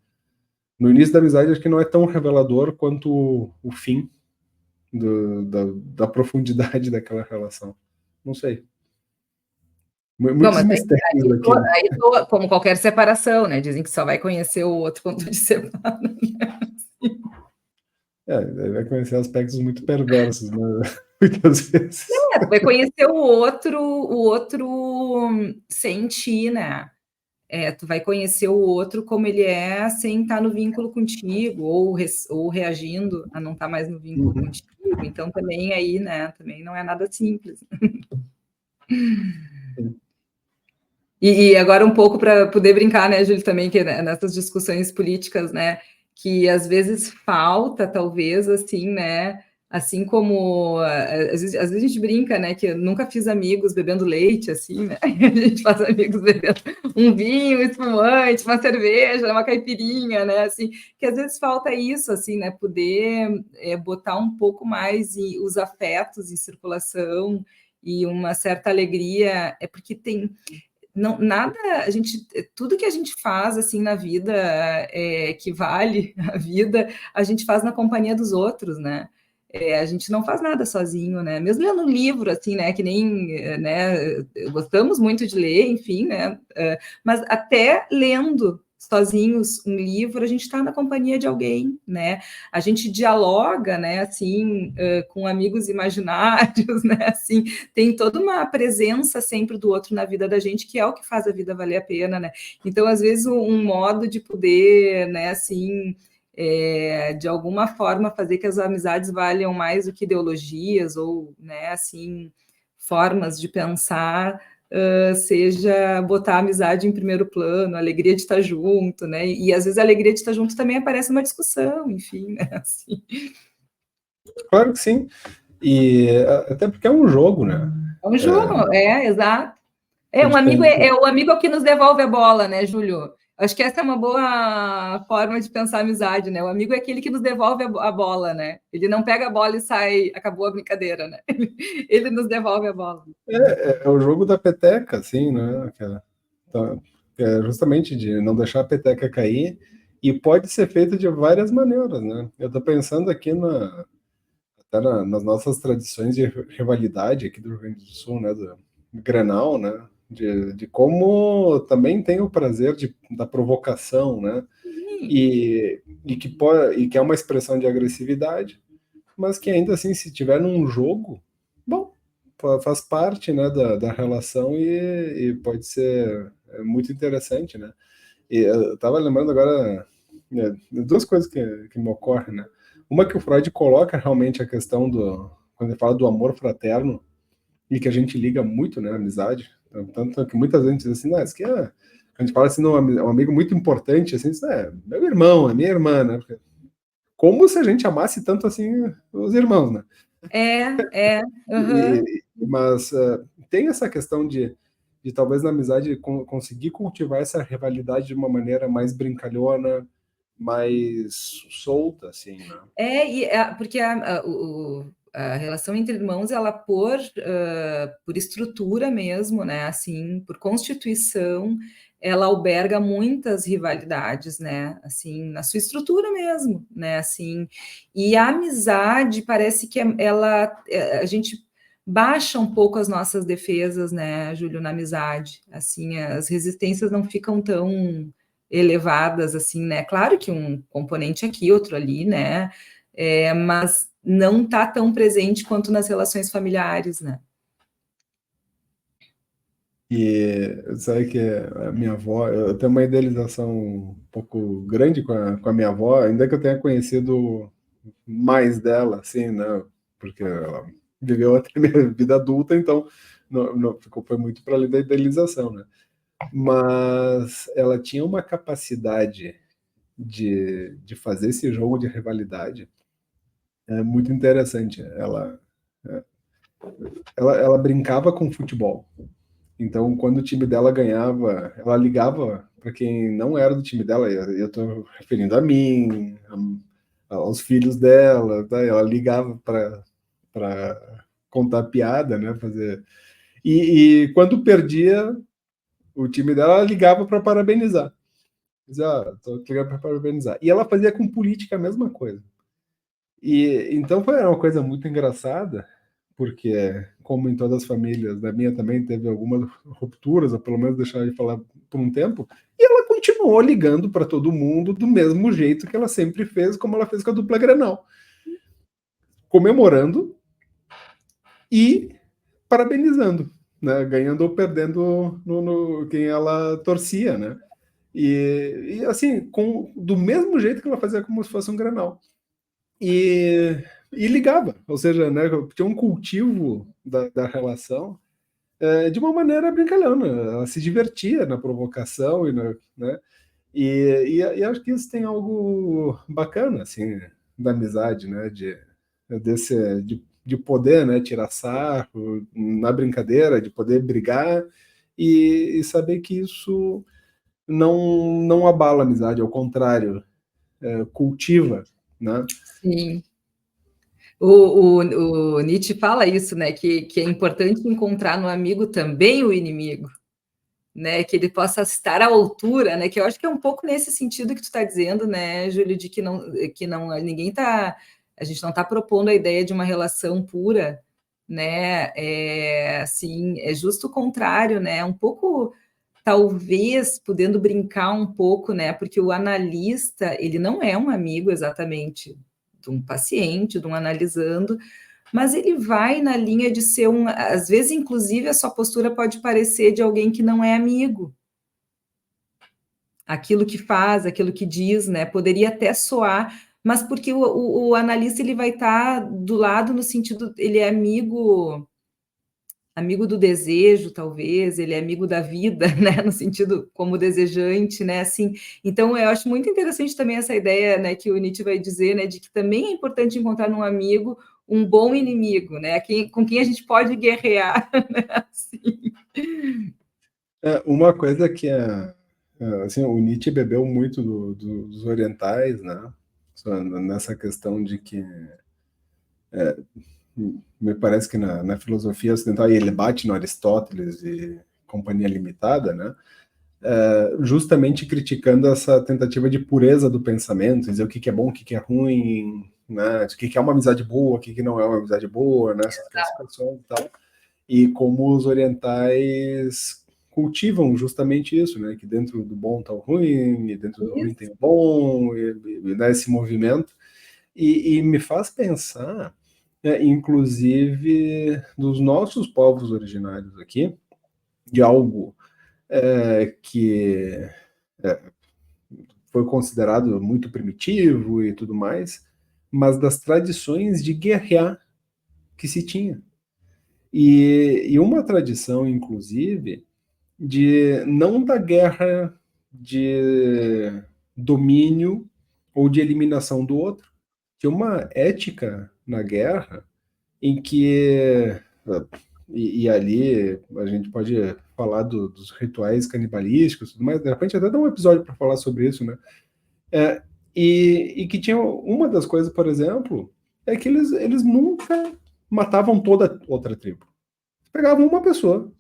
No início da amizade, acho que não é tão revelador quanto o fim da profundidade daquela relação. Não sei. Bom, Muitos mas mistérios aqui, né? como qualquer separação, né? Dizem que só vai conhecer o outro quando tu te separa. Vai conhecer aspectos muito perversos, né? Muitas vezes. Tu vai conhecer o outro sem ti, né? Tu vai conhecer o outro como ele é sem estar no vínculo contigo, ou reagindo a não estar mais no vínculo Uhum. contigo. Então, também aí, né? Também não é nada simples. E agora um pouco para poder brincar, né, Júlio, também, que nessas discussões políticas, né, que às vezes falta, talvez, assim, né, assim como, às vezes a gente brinca, né, que eu nunca fiz amigos bebendo leite, assim, né, a gente faz amigos bebendo um vinho, um espumante, uma cerveja, uma caipirinha, né, assim, que às vezes falta isso, assim, né, poder botar um pouco mais os afetos em circulação e uma certa alegria, porque tem não, nada, tudo que a gente faz assim na vida que vale a vida, a gente faz na companhia dos outros, né? A gente não faz nada sozinho, né? Mesmo lendo um livro, assim, né? Que nem, né? Gostamos muito de ler, enfim, né? Mas até lendo sozinhos um livro, a gente está na companhia de alguém, né? A gente dialoga, né? Assim, com amigos imaginários, né? Assim, tem toda uma presença sempre do outro na vida da gente, que é o que faz a vida valer a pena, né? Então, às vezes, um modo de poder, né, assim, de alguma forma fazer que as amizades valham mais do que ideologias ou, né, assim, formas de pensar, seja botar a amizade em primeiro plano, a alegria de estar junto, né? E às vezes a alegria de estar junto também aparece uma discussão, enfim, né? Assim. Claro que sim. E até porque é um jogo, né? É um jogo, exato. A Um gente amigo pensa, o amigo que nos devolve a bola, né, Júlio? Acho que essa é uma boa forma de pensar a amizade, né? O amigo é aquele que nos devolve a bola, né? Ele não pega a bola e sai, acabou a brincadeira, né? Ele nos devolve a bola. é o jogo da peteca, assim, né? Que é justamente de não deixar a peteca cair e pode ser feito de várias maneiras, né? Eu estou pensando aqui tá nas nossas tradições de rivalidade aqui do Rio Grande do Sul, né, do Grenal, né, de como também tem o prazer da provocação, né, e que é uma expressão de agressividade, mas que ainda assim, se tiver num jogo, bom, faz parte, né, da relação e pode ser muito interessante, né. E eu estava lembrando agora, duas coisas que me ocorrem, né. Uma que o Freud coloca realmente a questão quando ele fala do amor fraterno, e que a gente liga muito, né, a amizade, tanto que muitas vezes a gente diz assim, isso aqui a gente fala assim, um amigo muito importante, assim, meu irmão, é minha irmã, né, porque, como se a gente amasse tanto assim os irmãos, né. Aham. Mas tem essa questão de talvez na amizade conseguir cultivar essa rivalidade de uma maneira mais brincalhona, mais solta, assim, né? Porque a relação entre irmãos, ela por estrutura mesmo, né, assim, por constituição, ela alberga muitas rivalidades, né, assim, na sua estrutura mesmo, né, assim, e a amizade parece que a gente baixa um pouco as nossas defesas, né, Júlio, na amizade, assim, as resistências não ficam tão elevadas, assim, né? Claro que um componente aqui, outro ali, né? Mas não está tão presente quanto nas relações familiares, né? E sabe que a minha avó, eu tenho uma idealização um pouco grande com a minha avó, ainda que eu tenha conhecido mais dela, assim, né? Porque ela viveu até a minha vida adulta, então foi muito para além da idealização, né? Mas ela tinha uma capacidade de fazer esse jogo de rivalidade muito interessante. Ela brincava com futebol. Então, quando o time dela ganhava, ela ligava para quem não era do time dela. Eu estou referindo a mim, aos filhos dela. Tá? Ela ligava para contar piada, né? Fazer. E quando perdia o time dela, ela ligava para parabenizar. Dizia, tô ligando para parabenizar. E ela fazia com política a mesma coisa. E então foi uma coisa muito engraçada, porque como em todas as famílias, da minha também teve algumas rupturas, ou pelo menos deixaram de falar por um tempo, e ela continuou ligando para todo mundo do mesmo jeito que ela sempre fez, como ela fez com a dupla Grenal, comemorando e parabenizando, né? Ganhando ou perdendo no quem ela torcia, né? E assim, do mesmo jeito que ela fazia como se fosse um Grenal. E ligava, ou seja, né, tinha um cultivo da relação de uma maneira brincalhona, ela se divertia na provocação né, e acho que isso tem algo bacana, assim, da amizade, né, de poder, né, tirar sarro na brincadeira, de poder brigar e saber que isso não abala a amizade, ao contrário, cultiva, né. Sim. O Nietzsche fala isso, né? Que é importante encontrar no amigo também o inimigo, né? Que ele possa estar à altura, né? Que eu acho que é um pouco nesse sentido que tu está dizendo, né, Júlio, de que não ninguém tá, a gente não está propondo a ideia de uma relação pura, né? Assim, é justo o contrário, né? Um pouco talvez podendo brincar um pouco, né? Porque o analista, ele não é um amigo exatamente de um paciente, de um analisando, mas ele vai na linha de ser às vezes, inclusive, a sua postura pode parecer de alguém que não é amigo. Aquilo que faz, aquilo que diz, né? Poderia até soar, mas porque o analista ele vai estar do lado no sentido, ele é amigo do desejo, talvez, ele é amigo da vida, né, no sentido como desejante, né, assim, então eu acho muito interessante também essa ideia, né, que o Nietzsche vai dizer, né, de que também é importante encontrar num amigo um bom inimigo, né, com quem a gente pode guerrear, né, assim. Uma coisa que assim, o Nietzsche bebeu muito dos orientais, né, nessa questão de que me parece que na filosofia ocidental, e ele bate no Aristóteles e Companhia Limitada, né, justamente criticando essa tentativa de pureza do pensamento, dizer o que é bom, o que é ruim, né? O que é uma amizade boa, o que não é uma amizade boa, né? Essas classificações e tal. E como os orientais cultivam justamente isso, né? Que dentro do bom está o ruim, e dentro do ruim tem o bom, e né, esse movimento. E me faz pensar, inclusive, dos nossos povos originários aqui, de algo que foi considerado muito primitivo e tudo mais, mas das tradições de guerrear que se tinha. E uma tradição, inclusive, de não da guerra de domínio ou de eliminação do outro. Tinha uma ética na guerra em que, e ali a gente pode falar dos rituais canibalísticos, mas de repente até dá um episódio para falar sobre isso, né? É, e que tinha uma das coisas, por exemplo, é que eles nunca matavam toda outra tribo. Pegavam uma pessoa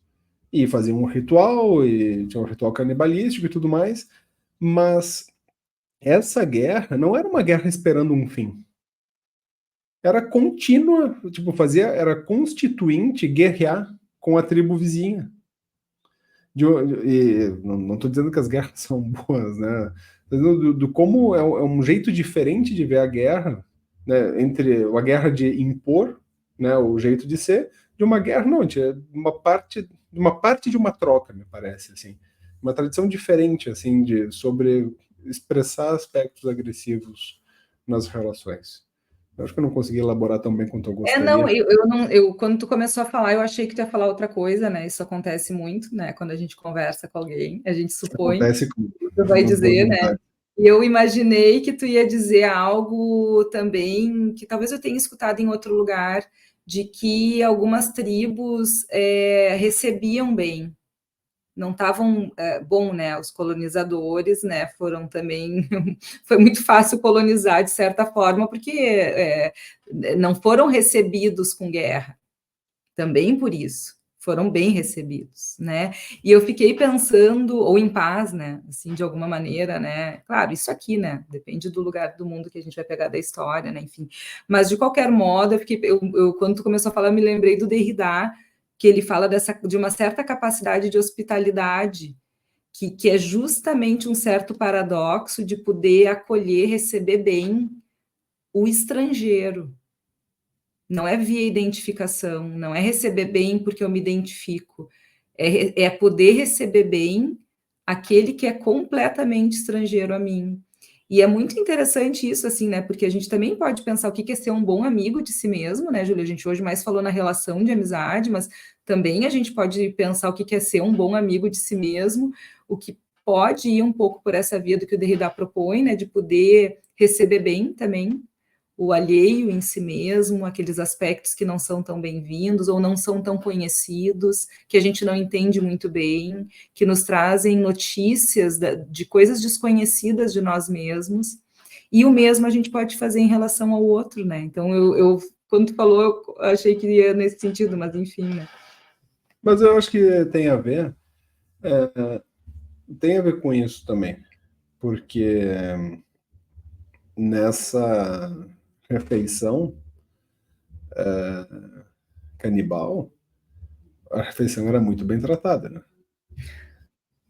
e faziam um ritual, e tinha um ritual canibalístico e tudo mais, mas essa guerra não era uma guerra esperando um fim. Era contínua, tipo, era constituinte guerrear com a tribo vizinha. E não estou dizendo que as guerras são boas, né? Do como é um jeito diferente de ver a guerra, né? Entre a guerra de impor, né? O jeito de ser, de uma guerra, não, tinha uma parte de uma troca, me parece, assim. Uma tradição diferente, assim, sobre expressar aspectos agressivos nas relações. Eu acho que eu não consegui elaborar tão bem quanto eu gostaria. Não, eu não, eu, quando tu começou a falar, eu achei que tu ia falar outra coisa, né? Isso acontece muito, né? Quando a gente conversa com alguém, a gente supõe Acontece que com tu vai uma boa dizer, né? vontade. E eu imaginei que tu ia dizer algo também que talvez eu tenha escutado em outro lugar, de que algumas tribos recebiam bem, não estavam bom, né? Os colonizadores, né? Foram também foi muito fácil colonizar de certa forma, porque não foram recebidos com guerra, também por isso foram bem recebidos, né? E eu fiquei pensando, ou em paz, né? Assim, de alguma maneira, né? Claro, isso aqui, né? Depende do lugar do mundo que a gente vai pegar da história, né? Enfim, mas de qualquer modo, quando tu começou a falar, eu me lembrei do Derrida, que ele fala de uma certa capacidade de hospitalidade, que é justamente um certo paradoxo de poder acolher, receber bem o estrangeiro. Não é via identificação, não é receber bem porque eu me identifico, é poder receber bem aquele que é completamente estrangeiro a mim. E é muito interessante isso, assim, né? Porque a gente também pode pensar o que é ser um bom amigo de si mesmo, né, Júlia? A gente hoje mais falou na relação de amizade, mas também a gente pode pensar o que é ser um bom amigo de si mesmo, o que pode ir um pouco por essa via do que o Derrida propõe, né? De poder receber bem também o alheio em si mesmo, aqueles aspectos que não são tão bem-vindos ou não são tão conhecidos, que a gente não entende muito bem, que nos trazem notícias de coisas desconhecidas de nós mesmos. E o mesmo a gente pode fazer em relação ao outro, né? Então, quando tu falou, eu achei que ia nesse sentido, mas enfim, né? Mas eu acho que tem a ver com isso também, porque nessa refeição canibal, a refeição era muito bem tratada, né?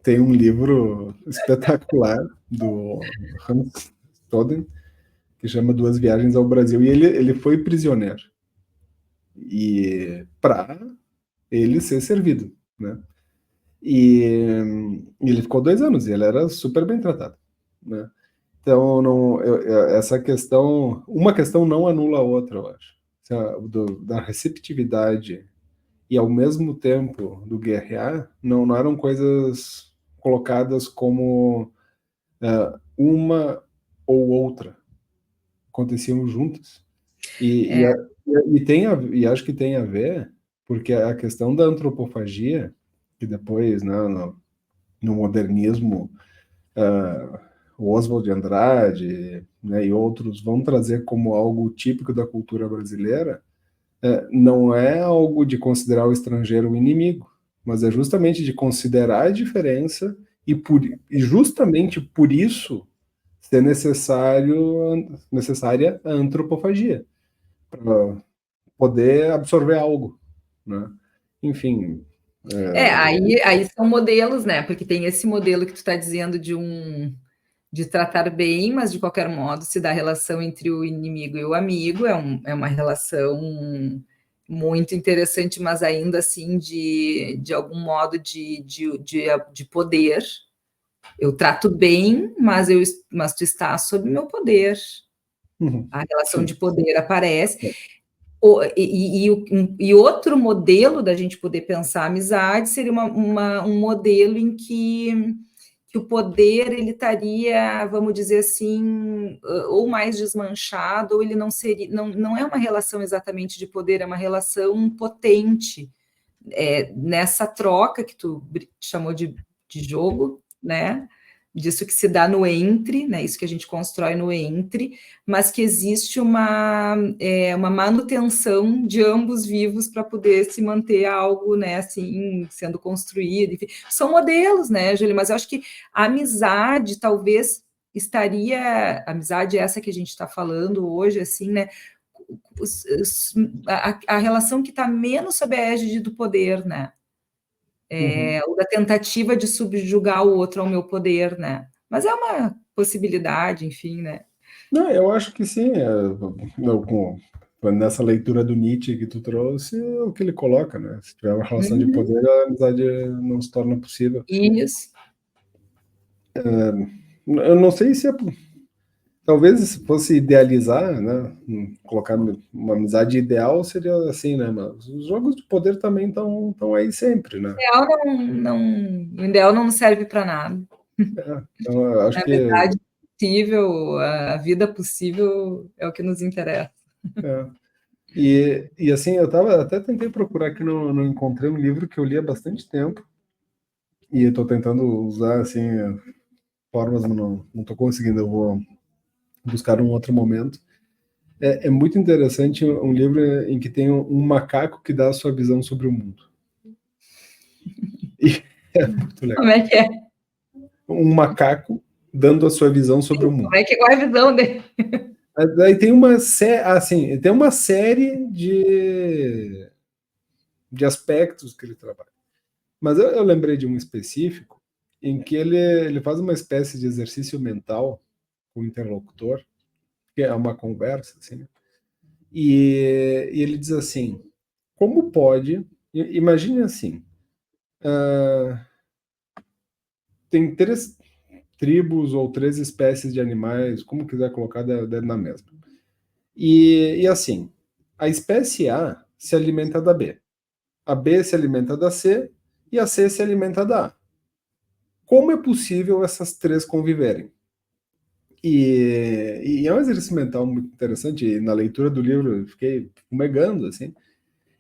Tem um livro espetacular do Hans Stoden que chama Duas Viagens ao Brasil, e ele foi prisioneiro. E para ele ser servido, né? E ele ficou 2 anos e ele era super bem tratado, né? Então, essa questão, uma questão não anula a outra, eu acho. Da receptividade e, ao mesmo tempo, do guerrear, não eram coisas colocadas como uma ou outra. Aconteciam juntas. E acho que tem a ver, porque a questão da antropofagia, que depois, né, no modernismo, o Oswald de Andrade, né, e outros vão trazer como algo típico da cultura brasileira, não é algo de considerar o estrangeiro um inimigo, mas é justamente de considerar a diferença e justamente por isso ser necessária a antropofagia para poder absorver algo, né? Enfim. Aí são modelos, né? Porque tem esse modelo que tu está dizendo de tratar bem, mas de qualquer modo se dá a relação entre o inimigo e o amigo, é uma relação muito interessante, mas ainda assim de algum modo de poder. Eu trato bem, mas tu está sob meu poder. A relação Sim. de poder aparece. E outro modelo da gente poder pensar a amizade seria um modelo em que o poder ele estaria, vamos dizer assim, ou mais desmanchado, ou ele não seria, não é uma relação exatamente de poder, é uma relação potente. Nessa troca que tu chamou de jogo, né? Disso que se dá no entre, né? Isso que a gente constrói no entre, mas que existe uma manutenção de ambos vivos para poder se manter algo, né? Assim, sendo construído. Enfim. São modelos, né, Júlia? Mas eu acho que a amizade talvez estaria, a amizade é essa que a gente está falando hoje, assim, né? A relação que está menos sob a égide do poder, né? Ou da tentativa de subjugar o outro ao meu poder, né? Mas é uma possibilidade, enfim, né? Não, eu acho que sim. Nessa leitura do Nietzsche que tu trouxe, é o que ele coloca, né? Se tiver uma relação de poder, a amizade não se torna possível. Isso. Eu não sei se talvez se fosse idealizar, né? Colocar uma amizade ideal seria assim, né? Mas os jogos de poder também estão aí sempre, né? O ideal não serve para nada. Então, eu acho Na que verdade, possível, a vida possível é o que nos interessa. é. E assim, até tentei procurar aqui, não encontrei um livro que eu li há bastante tempo, e estou tentando usar assim formas, mas não estou conseguindo. Eu vou buscar um outro momento. É muito interessante um livro em que tem um macaco que dá a sua visão sobre o mundo. E é muito legal. Como é que é? Um macaco dando a sua visão sobre o mundo. Como é que qual é a visão dele? Daí tem tem uma série de aspectos que ele trabalha. Mas eu lembrei de um específico em que ele faz uma espécie de exercício mental com o interlocutor, que é uma conversa, assim, né? E ele diz assim: como pode. Imagine assim: tem 3 tribos ou 3 espécies de animais, como quiser colocar dentro da mesma. E assim, a espécie A se alimenta da B, a B se alimenta da C e a C se alimenta da A. Como é possível essas 3 conviverem? E é um exercício mental muito interessante, e na leitura do livro eu fiquei fumegando, assim,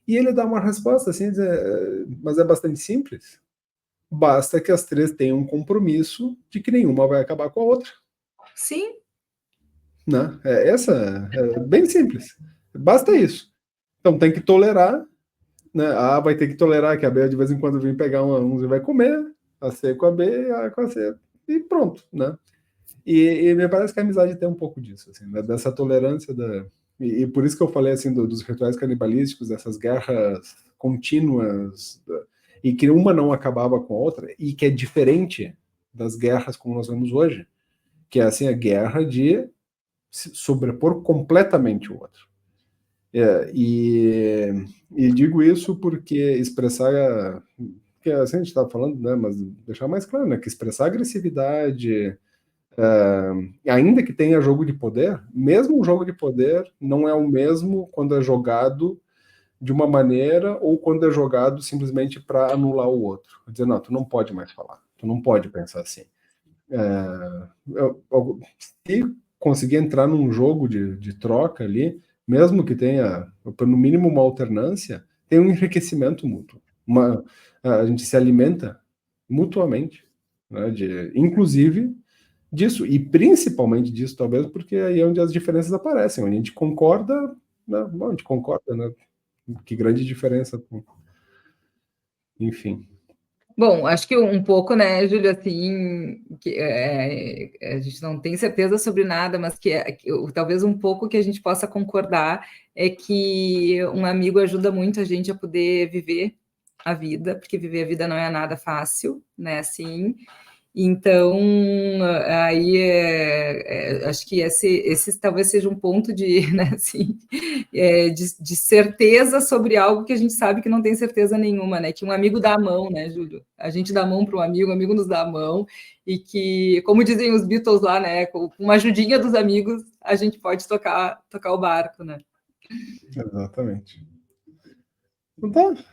e ele dá uma resposta, assim, mas é bastante simples. Basta que as 3 tenham um compromisso de que nenhuma vai acabar com a outra. Sim. Né? Essa é bem simples. Basta isso. Então tem que tolerar, né? A A vai ter que tolerar que a B de vez em quando vem pegar uns e vai comer, a C com a B, a A com a C, e pronto, né? E me parece que a amizade tem um pouco disso, assim, né? Dessa tolerância e por isso que eu falei assim dos rituais canibalísticos, dessas guerras contínuas, e que uma não acabava com a outra, e que é diferente das guerras como nós vemos hoje, que é assim a guerra de se sobrepor completamente o outro. E digo isso porque expressar, que assim a gente estava falando, né, mas deixar mais claro, né, que expressar agressividade, ainda que tenha jogo de poder, mesmo o jogo de poder não é o mesmo quando é jogado de uma maneira ou quando é jogado simplesmente para anular o outro. Dizer, não, tu não pode mais falar, tu não pode pensar assim. Se conseguir entrar num jogo de troca ali, mesmo que tenha, no mínimo, uma alternância, tem um enriquecimento mútuo. A gente se alimenta mutuamente, né, inclusive disso, e principalmente disso, talvez, porque aí é onde as diferenças aparecem, onde a gente concorda, né, bom, a gente concorda, né, que grande diferença, enfim. Bom, acho que um pouco, né, Júlio, assim, que a gente não tem certeza sobre nada, mas talvez um pouco que a gente possa concordar é que um amigo ajuda muito a gente a poder viver a vida, porque viver a vida não é nada fácil, né, assim. Então, aí acho que esse talvez seja um ponto de, né, assim, de certeza sobre algo que a gente sabe que não tem certeza nenhuma, né? Que um amigo dá a mão, né, Júlio? A gente dá a mão para um amigo, o amigo nos dá a mão, e que, como dizem os Beatles lá, né, com uma ajudinha dos amigos, a gente pode tocar o barco, né? Exatamente. Então tá.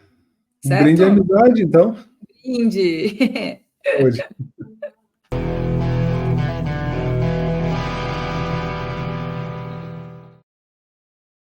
Um brinde à Certo? amizade, então. Brinde! Hoje.